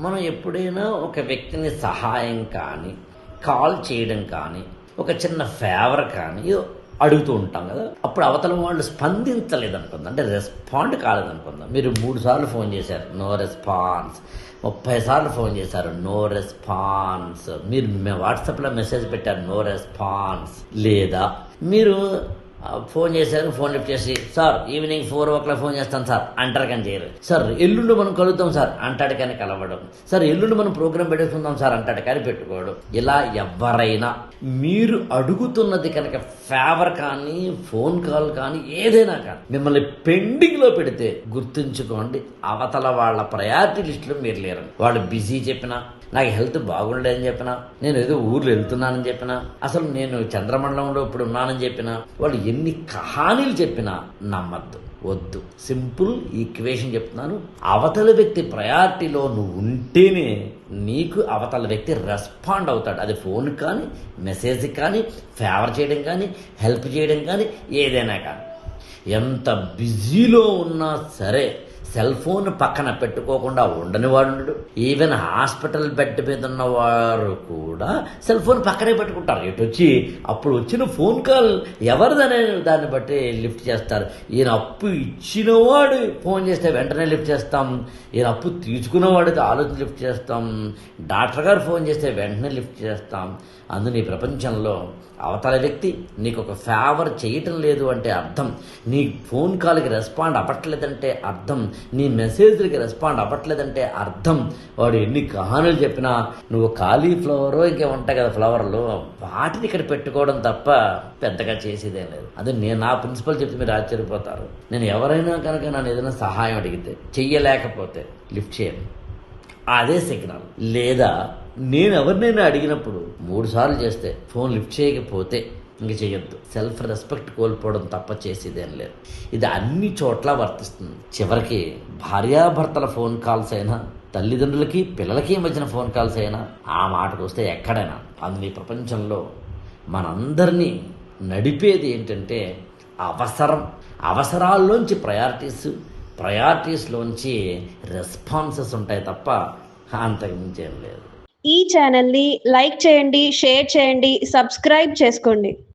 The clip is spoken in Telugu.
మనం ఎప్పుడైనా ఒక వ్యక్తిని సహాయం కానీ, కాల్ చేయడం కానీ, ఒక చిన్న ఫేవర్ కానీ ఏదో అడుగుతూ ఉంటాం కదా. అప్పుడు అవతల వాళ్ళు స్పందించలేదనుకుందాం, అంటే రెస్పాండ్ కాలేదనుకుందాం. మీరు 3 సార్లు ఫోన్ చేశారు, నో రెస్పాన్స్. 30 సార్లు ఫోన్ చేశారు, నో రెస్పాన్స్. మీరు వాట్సాప్లో మెసేజ్ పెట్టారు, నో రెస్పాన్స్. లేదా మీరు ఫోన్ చేశారు, ఫోన్ లిఫ్ట్ చేసి, సార్ ఈవినింగ్ 4 o'clock ఫోన్ చేస్తాను సార్ అంటారు కానీ చేయరు. సార్ ఎల్లుండి మనం కలుద్దాం సార్ అంటాడు కానీ కలవడం. సార్ ఎల్లుండి మనం ప్రోగ్రామ్ పెట్టుకుందాం సార్ అంటాడు కానీ పెట్టుకోవడం. ఇలా ఎవరైనా మీరు అడుగుతున్నది కనుక ఫేవర్ కానీ, ఫోన్ కాల్ కానీ, ఏదైనా కానీ మిమ్మల్ని పెండింగ్లో పెడితే గుర్తుంచుకోండి, అవతల వాళ్ళ ప్రయారిటీ లిస్టులో మీరు లేరు. వాళ్ళు బిజీ చెప్పినా, నాకు హెల్త్ బాగుండలేదని చెప్పినా, నేను ఏదో ఊర్లో వెళ్తున్నానని చెప్పినా, అసలు నేను చంద్రమండలంలో ఇప్పుడు ఉన్నానని చెప్పినా, వాళ్ళు ఎన్ని కహానీలు చెప్పినా నమ్మద్దు, వద్దు. సింపుల్ ఈక్వేషన్ చెప్తున్నాను. అవతల వ్యక్తి ప్రయారిటీలో నువ్వు ఉంటేనే నీకు అవతల వ్యక్తి రెస్పాండ్ అవుతాడు. అది ఫోన్ కానీ, మెసేజ్ కానీ, ఫేవర్ చేయడం కానీ, హెల్ప్ చేయడం కానీ, ఏదైనా కానీ. ఎంత బిజీలో ఉన్నా సరే సెల్ ఫోన్ పక్కన పెట్టుకోకుండా ఉండని వాడు, ఈవెన్ హాస్పిటల్ బెడ్ మీద ఉన్నవారు కూడా సెల్ ఫోన్ పక్కనే పెట్టుకుంటారు. ఇటు వచ్చి అప్పుడు వచ్చిన ఫోన్ కాల్ ఎవరిదనే దాన్ని బట్టి లిఫ్ట్ చేస్తారు. ఈయన అప్పు ఇచ్చినవాడు ఫోన్ చేస్తే వెంటనే లిఫ్ట్ చేస్తాం, ఈయన అప్పు తీసుకున్నవాడికి ఆలోచన లిఫ్ట్ చేస్తాం, డాక్టర్ గారు ఫోన్ చేస్తే వెంటనే లిఫ్ట్ చేస్తాం. అందులో ఈ ప్రపంచంలో అవతల వ్యక్తి నీకు ఒక ఫేవర్ చేయటం లేదు అంటే అర్థం, నీ ఫోన్ కాల్కి రెస్పాండ్ అవ్వట్లేదంటే అర్థం, నీ మెసేజ్లకి రెస్పాండ్ అవ్వట్లేదంటే అర్థం, వాడు ఎన్ని కహానులు చెప్పినా నువ్వు కాలీఫ్లవరో ఇంకే ఉంటాయి కదా ఫ్లవర్లు, వాటిని ఇక్కడ పెట్టుకోవడం తప్ప పెద్దగా చేసేదేం లేదు. అదే నేను నా ప్రిన్సిపల్ చెప్తే మీరు ఆశ్చర్యపోతారు. నేను ఎవరైనా కనుక నన్ను ఏదైనా సహాయం అడిగితే చెయ్యలేకపోతే లిఫ్ట్ చేయను, అదే సిగ్నల్. లేదా నేను ఎవరినైనా అడిగినప్పుడు 3 సార్లు చేస్తే ఫోన్ లిఫ్ట్ చేయకపోతే ఇంక చేయొద్దు. సెల్ఫ్ రెస్పెక్ట్ కోల్పోవడం తప్ప చేసేదేం లేదు. ఇది అన్ని చోట్ల వర్తిస్తుంది. చివరికి భార్యాభర్తల ఫోన్ కాల్స్ అయినా, తల్లిదండ్రులకి పిల్లలకి మధ్యన ఫోన్ కాల్స్ అయినా, ఆ మాటకు వస్తే ఎక్కడైనా అందులో ఈ ప్రపంచంలో మనందరినీ నడిపేది ఏంటంటే అవసరం. అవసరాల్లోంచి ప్రయారిటీస్లోంచి రెస్పాన్సెస్ ఉంటాయి తప్ప అంతకు మించి ఏం లేదు. ఈ ఛానల్ని లైక్ చేయండి, షేర్ చేయండి, సబ్స్క్రైబ్ చేసుకోండి.